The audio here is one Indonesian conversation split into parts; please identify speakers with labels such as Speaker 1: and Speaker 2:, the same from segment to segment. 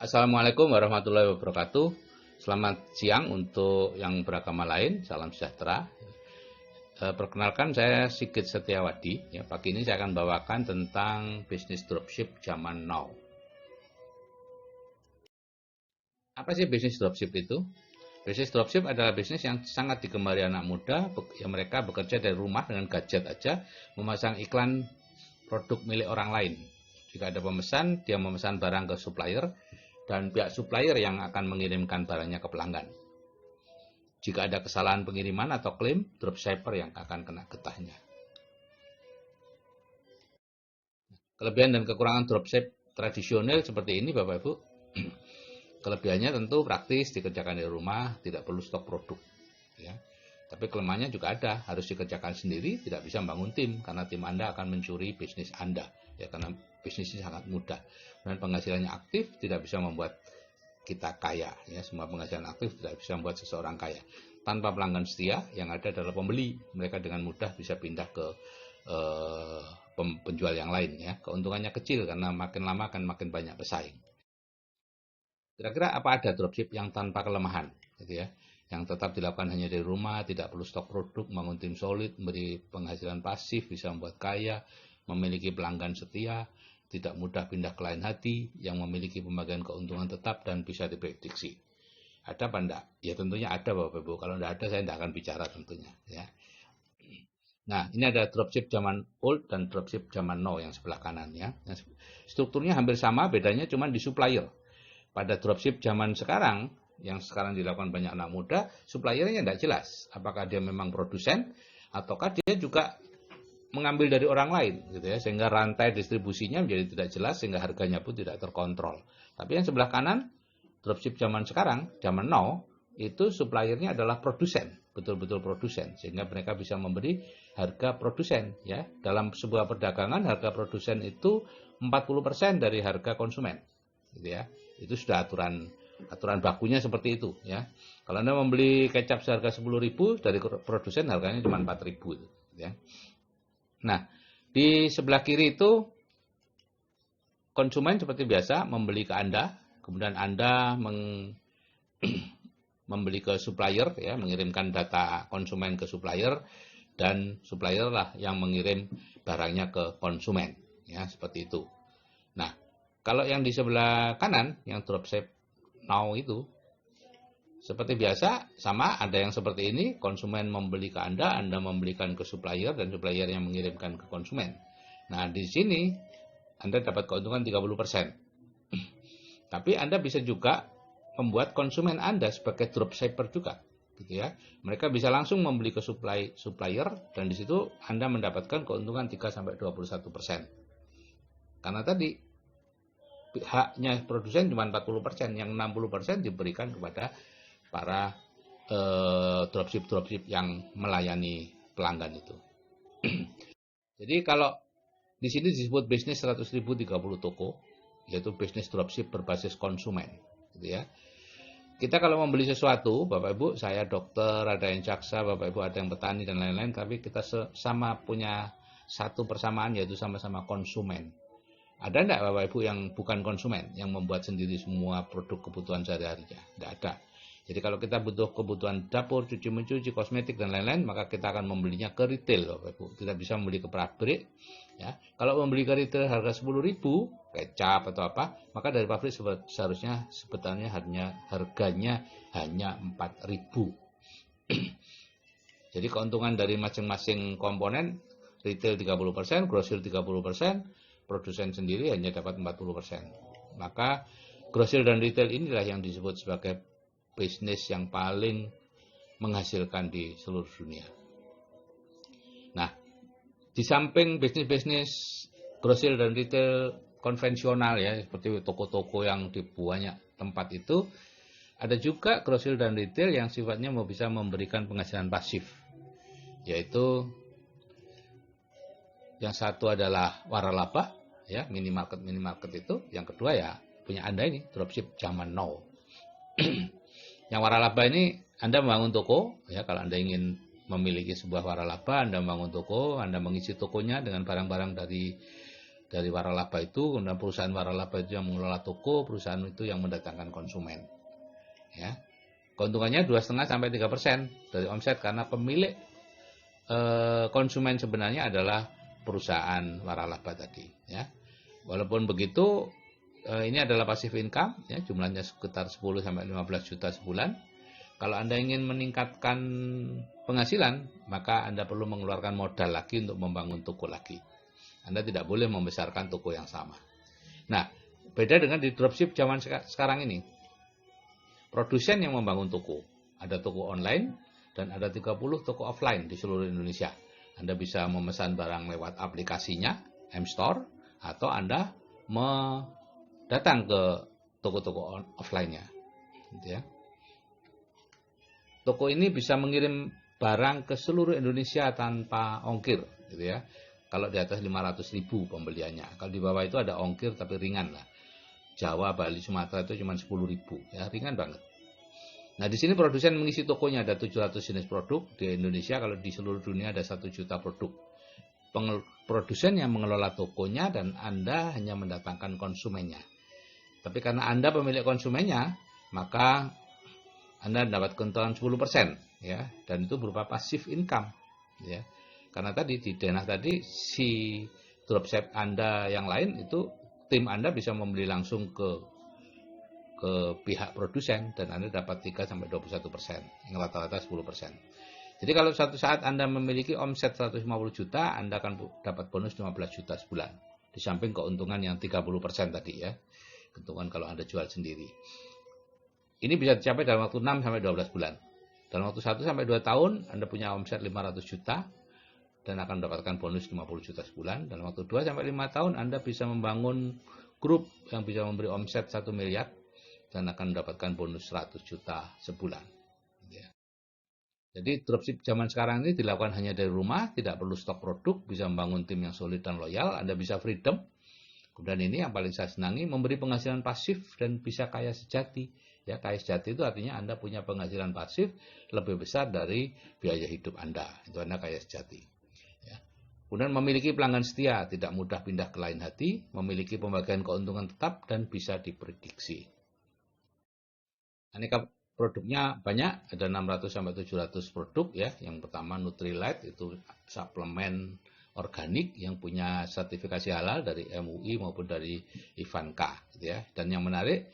Speaker 1: Assalamualaikum warahmatullahi wabarakatuh. Selamat siang untuk yang beragama lain. Salam sejahtera. Perkenalkan saya Sigit Setiawadi. Ya, pagi ini saya akan bawakan tentang bisnis dropship zaman now. Apa sih bisnis dropship itu? Bisnis dropship adalah bisnis yang sangat digemari anak muda. Yang mereka bekerja dari rumah dengan gadget aja, memasang iklan produk milik orang lain. Jika ada pemesan, dia memesan barang ke supplier, dan pihak supplier yang akan mengirimkan barangnya ke pelanggan. Jika ada kesalahan pengiriman atau klaim, dropshipper yang akan kena getahnya. Kelebihan dan kekurangan dropship tradisional seperti ini, Bapak Ibu. Kelebihannya tentu praktis, dikerjakan di rumah, tidak perlu stok produk. Ya. Tapi kelemahannya juga ada, harus dikerjakan sendiri, tidak bisa membangun tim, karena tim Anda akan mencuri bisnis Anda. Ya, karena bisnisnya sangat mudah. Dan penghasilannya aktif, tidak bisa membuat kita kaya. Ya, semua penghasilan aktif tidak bisa membuat seseorang kaya. Tanpa pelanggan setia, yang ada adalah pembeli. Mereka dengan mudah bisa pindah ke penjual yang lain. Ya. Keuntungannya kecil karena makin lama akan makin banyak pesaing. Kira-kira apa ada dropship yang tanpa kelemahan, gitu ya? Yang tetap dilakukan hanya dari rumah, tidak perlu stok produk, bangun tim solid, memberi penghasilan pasif, bisa membuat kaya, memiliki pelanggan setia, tidak mudah pindah ke lain hati, yang memiliki pembagian keuntungan tetap dan bisa diprediksi. Ada apa enggak? Ya tentunya ada, Bapak Ibu. Kalau enggak ada, saya enggak akan bicara tentunya. Ya. Nah, ini ada dropship zaman old dan dropship zaman now yang sebelah kanan ya. Strukturnya hampir sama, bedanya cuma di supplier. Pada dropship zaman sekarang, yang sekarang dilakukan banyak anak muda, suppliernya tidak jelas. Apakah dia memang produsen, ataukah dia juga mengambil dari orang lain, gitu ya, sehingga rantai distribusinya menjadi tidak jelas, sehingga harganya pun tidak terkontrol. Tapi yang sebelah kanan, dropship zaman sekarang, zaman now, itu suppliernya adalah produsen, betul-betul produsen, sehingga mereka bisa memberi harga produsen. Ya, dalam sebuah perdagangan, harga produsen itu 40% dari harga konsumen, gitu ya. Itu sudah aturan bakunya seperti itu ya. Kalau Anda membeli kecap seharga 10.000 dari produsen harganya cuma 4.000 ya. Nah, di sebelah kiri itu konsumen seperti biasa membeli ke Anda, kemudian Anda membeli ke supplier ya, mengirimkan data konsumen ke supplier, dan supplier lah yang mengirim barangnya ke konsumen ya, seperti itu. Nah, kalau yang di sebelah kanan, yang dropship now itu, seperti biasa, sama ada yang seperti ini, konsumen membeli ke Anda membelikan ke supplier, dan supplier yang mengirimkan ke konsumen. Nah, di sini Anda dapat keuntungan 30%. Tapi Anda bisa juga membuat konsumen Anda sebagai dropshipper juga, gitu ya. Mereka bisa langsung membeli ke supplier, dan di situ Anda mendapatkan keuntungan 3-21%. Karena tadi haknya produsen cuma 40%, yang 60% diberikan kepada para dropship yang melayani pelanggan itu. Jadi kalau di sini disebut bisnis 100.000 30 toko, yaitu bisnis dropship berbasis konsumen, gitu ya. Kita kalau membeli sesuatu, Bapak Ibu, saya dokter, ada yang jaksa, Bapak Ibu ada yang petani dan lain-lain, tapi kita sama punya satu persamaan, yaitu sama-sama konsumen. Ada enggak Bapak Ibu yang bukan konsumen, yang membuat sendiri semua produk kebutuhan sehari-harinya? Enggak ada. Jadi kalau kita butuh kebutuhan dapur, cuci mencuci, kosmetik dan lain-lain, maka kita akan membelinya ke retail, Bapak Ibu. Kita bisa membeli ke pabrik, ya. Kalau membeli ke retail harga 10.000 kecap atau apa, maka dari pabrik seharusnya sebetulnya harganya hanya 4.000. Jadi keuntungan dari masing-masing komponen, retail 30%, grosir 30%, produsen sendiri hanya dapat 40%. Maka grosir dan retail inilah yang disebut sebagai bisnis yang paling menghasilkan di seluruh dunia. Nah, di samping bisnis-bisnis grosir dan retail konvensional ya, seperti toko-toko yang di banyak tempat itu, ada juga grosir dan retail yang sifatnya mau bisa memberikan penghasilan pasif, yaitu yang satu adalah waralaba ya, minimarket itu, yang kedua ya punya Anda ini, dropship zaman now. Yang waralaba ini Anda membangun toko ya, kalau Anda ingin memiliki sebuah waralaba, Anda membangun toko, Anda mengisi tokonya dengan barang-barang dari waralaba itu, kemudian perusahaan waralaba itu yang mengelola toko, perusahaan itu yang mendatangkan konsumen. Ya, keuntungannya 2,5 sampai 3% dari omset karena pemilik konsumen sebenarnya adalah perusahaan waralaba tadi. Ya, walaupun begitu, ini adalah passive income, ya, jumlahnya sekitar 10 sampai 15 juta sebulan. Kalau Anda ingin meningkatkan penghasilan, maka Anda perlu mengeluarkan modal lagi untuk membangun toko lagi. Anda tidak boleh membesarkan toko yang sama. Nah, beda dengan di dropship zaman sekarang ini. Produsen yang membangun toko. Ada toko online dan ada 30 toko offline di seluruh Indonesia. Anda bisa memesan barang lewat aplikasinya, M-Store, atau Anda datang ke toko-toko offline-nya. Gitu ya. Toko ini bisa mengirim barang ke seluruh Indonesia tanpa ongkir. Gitu ya. Kalau di atas 500.000 pembeliannya. Kalau di bawah itu ada ongkir tapi ringan lah. Jawa, Bali, Sumatera itu cuma 10.000. Ya, ringan banget. Nah, di sini produsen mengisi tokonya ada 700 jenis produk. Di Indonesia, kalau di seluruh dunia ada 1 juta produk. Produsen yang mengelola tokonya dan Anda hanya mendatangkan konsumennya. Tapi karena Anda pemilik konsumennya, maka Anda dapat keuntungan 10%, ya, dan itu berupa passive income, ya. Karena tadi di denah tadi si dropship Anda yang lain itu tim Anda bisa membeli langsung ke pihak produsen dan Anda dapat 3 sampai 21%, yang rata-rata 10%. Jadi kalau suatu saat Anda memiliki omset 150 juta, Anda akan dapat bonus 15 juta sebulan. Di samping keuntungan yang 30% tadi, ya. Keuntungan kalau Anda jual sendiri. Ini bisa dicapai dalam waktu 6 sampai 12 bulan. Dalam waktu 1 sampai 2 tahun Anda punya omset 500 juta dan akan mendapatkan bonus 50 juta sebulan. Dalam waktu 2 sampai 5 tahun Anda bisa membangun grup yang bisa memberi omset 1 miliar dan akan mendapatkan bonus 100 juta sebulan. Ya. Jadi dropship zaman sekarang ini dilakukan hanya dari rumah, tidak perlu stok produk, bisa membangun tim yang solid dan loyal, Anda bisa freedom. Kemudian ini yang paling saya senangi, memberi penghasilan pasif dan bisa kaya sejati. Ya, kaya sejati itu artinya Anda punya penghasilan pasif lebih besar dari biaya hidup Anda. Itu Anda kaya sejati. Ya. Kemudian memiliki pelanggan setia, tidak mudah pindah ke lain hati, memiliki pembagian keuntungan tetap dan bisa diprediksi. Aneka produknya banyak, ada 600 sampai 700 produk, ya. Yang pertama Nutrilite, itu suplemen organik yang punya sertifikasi halal dari MUI maupun dari Ivanka, gitu ya. Dan yang menarik,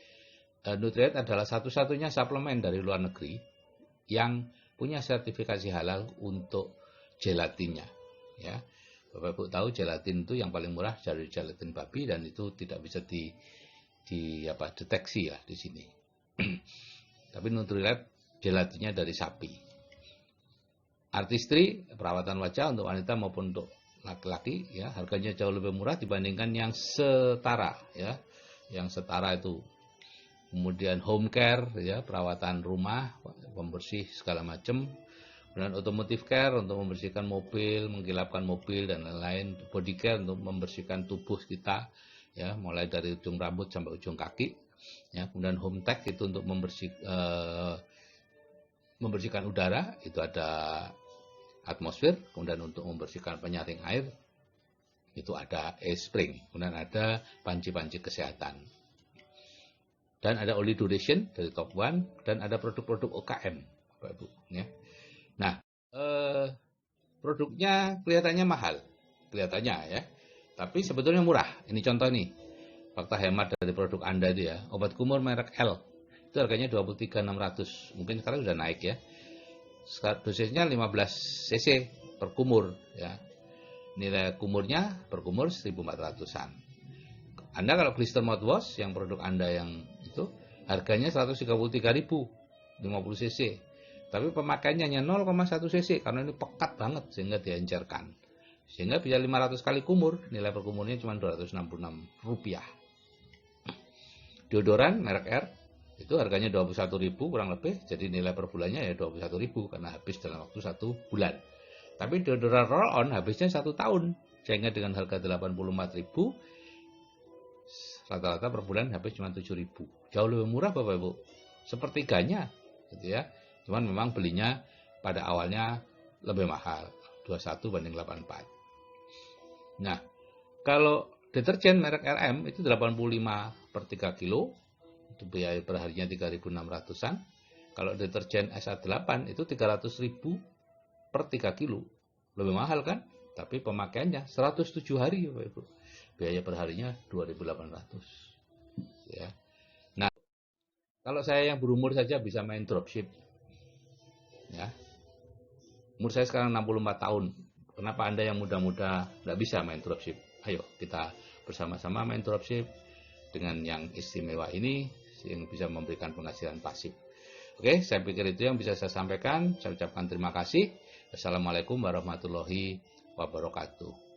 Speaker 1: Nutrilite adalah satu-satunya suplemen dari luar negeri yang punya sertifikasi halal untuk gelatinnya, ya. Bapak Ibu tahu gelatin itu yang paling murah dari gelatin babi dan itu tidak bisa deteksi ya di sini. Tapi Nutrilite gelatinnya dari sapi. Artistry, perawatan wajah untuk wanita maupun untuk laki-laki, ya, harganya jauh lebih murah dibandingkan yang setara, ya. Yang setara itu. Kemudian home care, ya, perawatan rumah, pembersih segala macam. Kemudian automotive care untuk membersihkan mobil, menggilapkan mobil dan lain-lain. Body care untuk membersihkan tubuh kita, ya, mulai dari ujung rambut sampai ujung kaki. Ya, kemudian home tech itu untuk membersihkan udara, itu ada atmosfer. Kemudian untuk membersihkan penyaring air, itu ada e-spring. Kemudian ada panci-panci kesehatan. Dan ada oli duration dari Top One dan ada produk-produk UKM, Bapak Ibu. Ya. Nah, produknya kelihatannya mahal, kelihatannya, ya. Tapi sebetulnya murah. Ini contoh nih. Fakta hemat dari produk Anda itu, ya. Obat kumur merek L. Itu harganya 23.600. Mungkin sekarang sudah naik, ya. Dosisnya 15 cc per kumur, ya. Nilai kumurnya per kumur 1.400-an. Anda kalau blister mouthwash yang produk Anda yang itu harganya 133.000 50 cc. Tapi pemakaiannya hanya 0,1 cc karena ini pekat banget sehingga diencerkan. Sehingga bisa 500 kali kumur, nilai per kumurnya cuma Rp266. Deodoran merek R itu harganya 21.000 kurang lebih, jadi nilai per bulannya ya 21.000 karena habis dalam waktu 1 bulan. Tapi deodoran roll on habisnya 1 tahun, sehingga dengan harga 84.000 rata-rata per bulan habis cuma 7.000. Jauh lebih murah Bapak Ibu, sepertiganya, gitu ya. Cuman memang belinya pada awalnya lebih mahal, 21 banding 84. Nah, kalau deterjen merek RM itu 85 per 3 kilo, itu biaya per harinya 3.600-an. Kalau deterjen SA8 itu 300.000 per 3 kilo. Lebih mahal kan? Tapi pemakaiannya 107 hari, Bapak Ibu. Biaya per harinya 2.800. Ya. Nah, kalau saya yang berumur saja bisa main dropship. Ya. Umur saya sekarang 64 tahun. Kenapa Anda yang muda-muda nggak bisa main dropship? Ayo kita bersama-sama main dropship dengan yang istimewa ini yang bisa memberikan penghasilan pasif. Oke, saya pikir itu yang bisa saya sampaikan. Saya ucapkan terima kasih. Assalamualaikum warahmatullahi wabarakatuh.